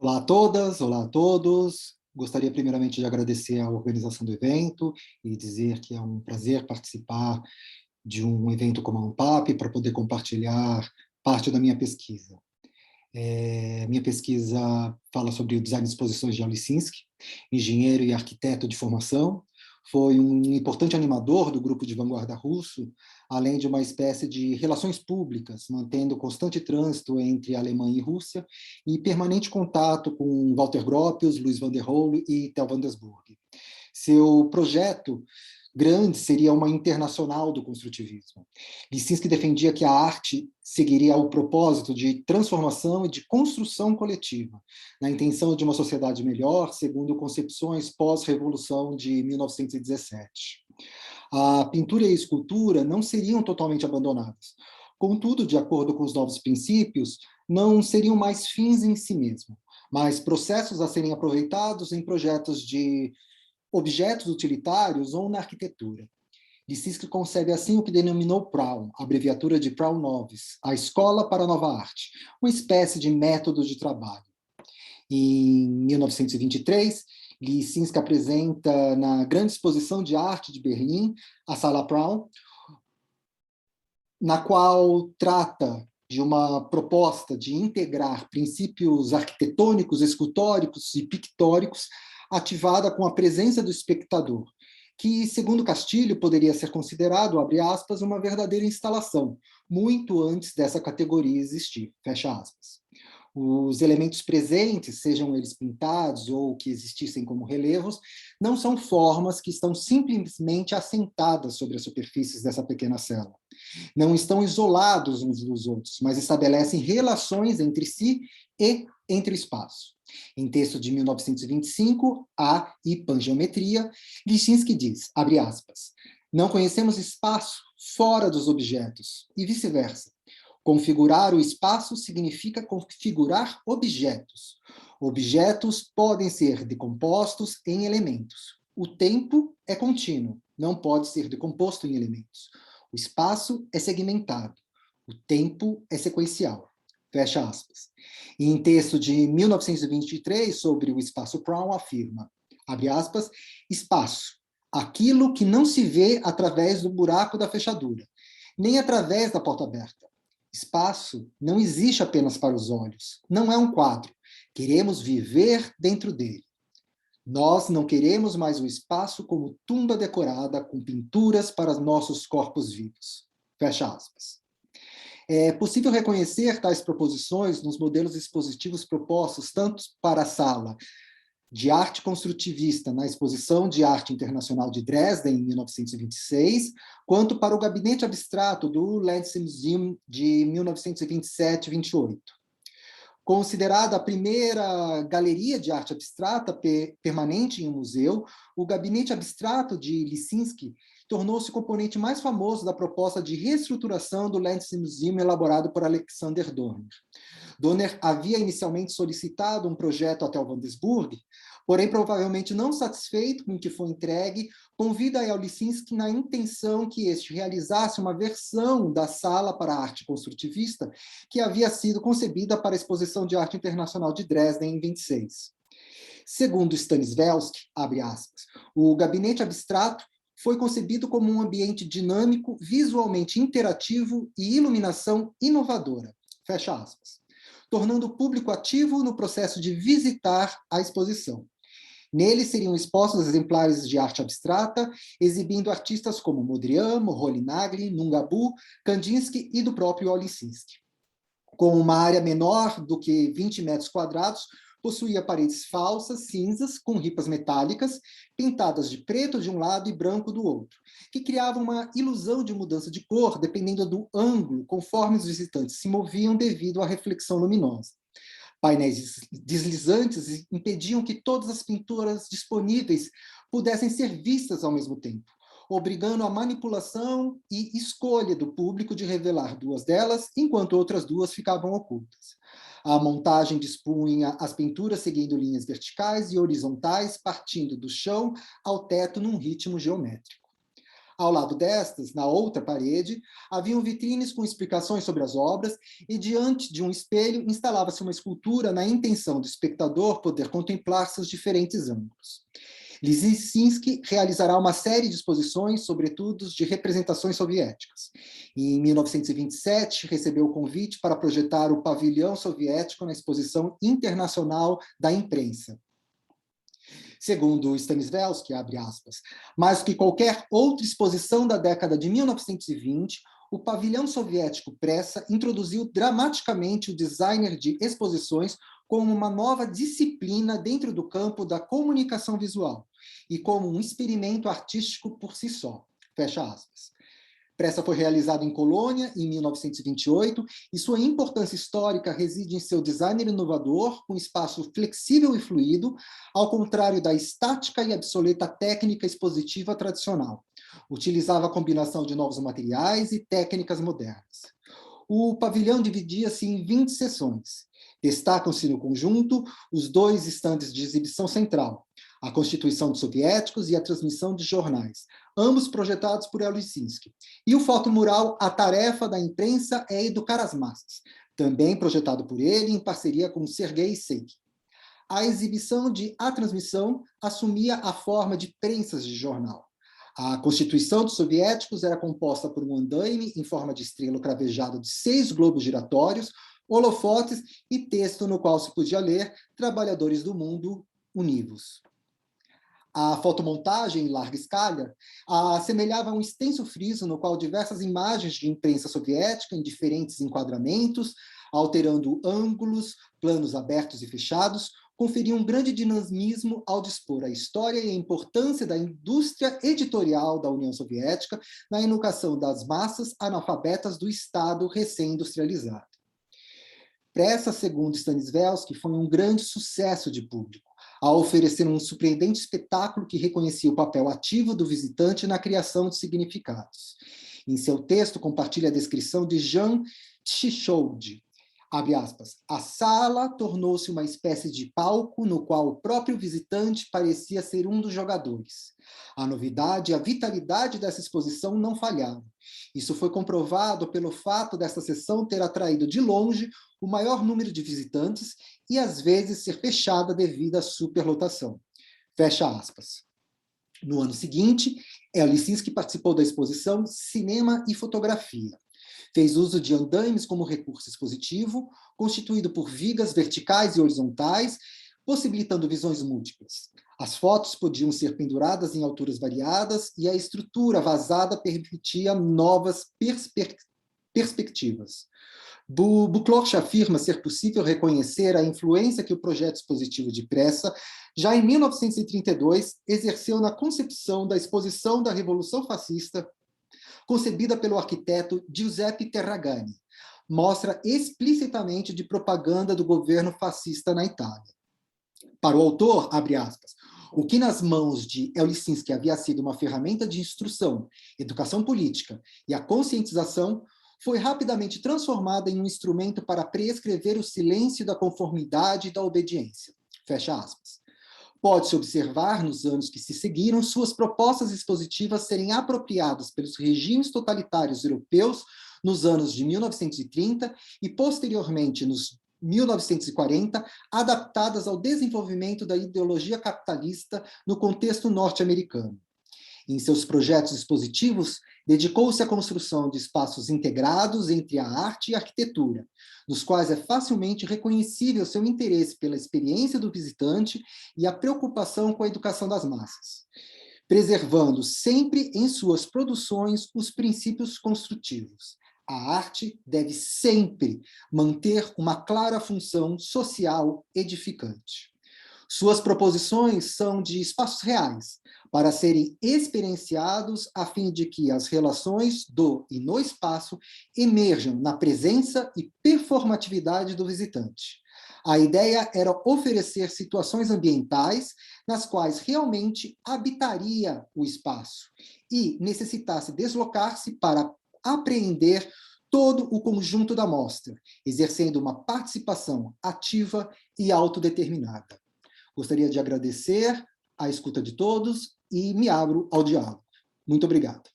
Olá a todas, olá a todos. Gostaria primeiramente de agradecer a organização do evento e dizer que é um prazer participar de um evento como a Unpap para poder compartilhar parte da minha pesquisa. Minha pesquisa fala sobre o design de exposições de Lisinski, engenheiro e arquiteto de formação. Foi um importante animador do grupo de vanguarda russo, além de uma espécie de relações públicas, mantendo constante trânsito entre Alemanha e Rússia e permanente contato com Walter Gropius, Luiz van der Rohe e Tel van der Burg. Seu projeto grande seria uma internacional do construtivismo. Lisinski defendia que a arte seguiria o propósito de transformação e de construção coletiva, na intenção de uma sociedade melhor, segundo concepções pós-revolução de 1917. A pintura e a escultura não seriam totalmente abandonadas. Contudo, de acordo com os novos princípios, não seriam mais fins em si mesmos, mas processos a serem aproveitados em projetos de objetos utilitários ou na arquitetura. Lisinski concebe assim o que denominou PRAU, abreviatura de Prau Novis, a Escola para a Nova Arte, uma espécie de método de trabalho. Em 1923, Lisinski apresenta na Grande Exposição de Arte de Berlim, a Sala Prau, na qual trata de uma proposta de integrar princípios arquitetônicos, escultóricos e pictóricos, ativada com a presença do espectador, que, segundo Castilho, poderia ser considerado, abre aspas, uma verdadeira instalação, muito antes dessa categoria existir, fecha aspas. Os elementos presentes, sejam eles pintados ou que existissem como relevos, não são formas que estão simplesmente assentadas sobre as superfícies dessa pequena cela. Não estão isolados uns dos outros, mas estabelecem relações entre si e entre o espaço. Em texto de 1925, A e Pangeometria, Lisinski diz, abre aspas, não conhecemos espaço fora dos objetos, e vice-versa. Configurar o espaço significa configurar objetos. Objetos podem ser decompostos em elementos. O tempo é contínuo, não pode ser decomposto em elementos. O espaço é segmentado. O tempo é sequencial. Fecha aspas. E em texto de 1923, sobre o espaço Brown, afirma, abre aspas, espaço, aquilo que não se vê através do buraco da fechadura, nem através da porta aberta. Espaço não existe apenas para os olhos, não é um quadro. Queremos viver dentro dele. Nós não queremos mais o espaço como tumba decorada com pinturas para nossos corpos vivos. Fecha aspas. É possível reconhecer tais proposições nos modelos expositivos propostos tanto para a sala de arte construtivista na Exposição de Arte Internacional de Dresden, em 1926, quanto para o Gabinete Abstrato do Landesmuseum de 1927-28. Considerada a primeira galeria de arte abstrata permanente em um museu, o Gabinete Abstrato de Lisinski tornou-se o componente mais famoso da proposta de reestruturação do Landesmuseum elaborado por Alexander Dorner. Donner havia inicialmente solicitado um projeto até o Van der Burg, porém provavelmente não satisfeito com o que foi entregue, convida a Lisinski na intenção que este realizasse uma versão da sala para a arte construtivista que havia sido concebida para a Exposição de Arte Internacional de Dresden em 26. Segundo Stanislavski, abre aspas, o gabinete abstrato foi concebido como um ambiente dinâmico, visualmente interativo e iluminação inovadora, fecha aspas, tornando o público ativo no processo de visitar a exposição. Nele seriam expostos exemplares de arte abstrata, exibindo artistas como Mondrian, Moholy-Nagy, Nungabu, Kandinsky e do próprio Lisinski. Com uma área menor do que 20 metros quadrados, possuía paredes falsas, cinzas, com ripas metálicas, pintadas de preto de um lado e branco do outro, que criavam uma ilusão de mudança de cor, dependendo do ângulo, conforme os visitantes se moviam devido à reflexão luminosa. Painéis deslizantes impediam que todas as pinturas disponíveis pudessem ser vistas ao mesmo tempo, obrigando a manipulação e escolha do público de revelar duas delas, enquanto outras duas ficavam ocultas. A montagem dispunha as pinturas seguindo linhas verticais e horizontais, partindo do chão ao teto num ritmo geométrico. Ao lado destas, na outra parede, haviam vitrines com explicações sobre as obras e diante de um espelho instalava-se uma escultura na intenção do espectador poder contemplar seus diferentes ângulos. Lisinski realizará uma série de exposições, sobretudo de representações soviéticas. Em 1927, recebeu o convite para projetar o pavilhão soviético na Exposição Internacional da Imprensa. Segundo Stanislavski, abre aspas, mais que qualquer outra exposição da década de 1920, o pavilhão soviético Pressa introduziu dramaticamente o designer de exposições como uma nova disciplina dentro do campo da comunicação visual e como um experimento artístico por si só. Fecha aspas. Pressa foi realizado em Colônia, em 1928, e sua importância histórica reside em seu design inovador, com espaço flexível e fluido, ao contrário da estática e obsoleta técnica expositiva tradicional. Utilizava a combinação de novos materiais e técnicas modernas. O pavilhão dividia-se em 20 seções. Destacam-se no conjunto os 2 estandes de exibição central, a Constituição dos Soviéticos e a transmissão de jornais, ambos projetados por Lisinski. E o fotomural A Tarefa da Imprensa é Educar as Massas, também projetado por ele em parceria com Sergei Seik. A exibição de A Transmissão assumia a forma de prensas de jornal. A Constituição dos Soviéticos era composta por um andaime em forma de estrela cravejada de 6 globos giratórios, holofotes e texto no qual se podia ler Trabalhadores do Mundo Univos. A fotomontagem em larga escala assemelhava um extenso friso no qual diversas imagens de imprensa soviética em diferentes enquadramentos, alterando ângulos, planos abertos e fechados, conferiam um grande dinamismo ao dispor a história e a importância da indústria editorial da União Soviética na educação das massas analfabetas do Estado recém-industrializado. Pressa, segundo Stanislavski, foi um grande sucesso de público, ao oferecer um surpreendente espetáculo que reconhecia o papel ativo do visitante na criação de significados. Em seu texto, compartilha a descrição de Jean Tchichoud, abre aspas, a sala tornou-se uma espécie de palco no qual o próprio visitante parecia ser um dos jogadores. A novidade e a vitalidade dessa exposição não falharam. Isso foi comprovado pelo fato desta sessão ter atraído de longe o maior número de visitantes e, às vezes, ser fechada devido à superlotação. Fecha aspas. No ano seguinte, Lisinski participou da exposição Cinema e Fotografia. Fez uso de andaimes como recurso expositivo, constituído por vigas verticais e horizontais, possibilitando visões múltiplas. As fotos podiam ser penduradas em alturas variadas e a estrutura vazada permitia novas perspectivas. Bucloch afirma ser possível reconhecer a influência que o projeto expositivo de Pressa, já em 1932, exerceu na concepção da exposição da Revolução Fascista, concebida pelo arquiteto Giuseppe Terragni. Mostra explicitamente de propaganda do governo fascista na Itália. Para o autor, abre aspas, o que nas mãos de Lisinski havia sido uma ferramenta de instrução, educação política e a conscientização, foi rapidamente transformada em um instrumento para prescrever o silêncio da conformidade e da obediência. Fecha aspas. Pode-se observar, nos anos que se seguiram, suas propostas expositivas serem apropriadas pelos regimes totalitários europeus nos anos de 1930 e, posteriormente, nos 1940, adaptadas ao desenvolvimento da ideologia capitalista no contexto norte-americano. Em seus projetos expositivos, dedicou-se à construção de espaços integrados entre a arte e a arquitetura, nos quais é facilmente reconhecível seu interesse pela experiência do visitante e a preocupação com a educação das massas, preservando sempre em suas produções os princípios construtivos. A arte deve sempre manter uma clara função social edificante. Suas proposições são de espaços reais, para serem experienciados a fim de que as relações do e no espaço emerjam na presença e performatividade do visitante. A ideia era oferecer situações ambientais nas quais realmente habitaria o espaço e necessitasse deslocar-se para apreender todo o conjunto da mostra, exercendo uma participação ativa e autodeterminada. Gostaria de agradecer a escuta de todos e me abro ao diálogo. Muito obrigado.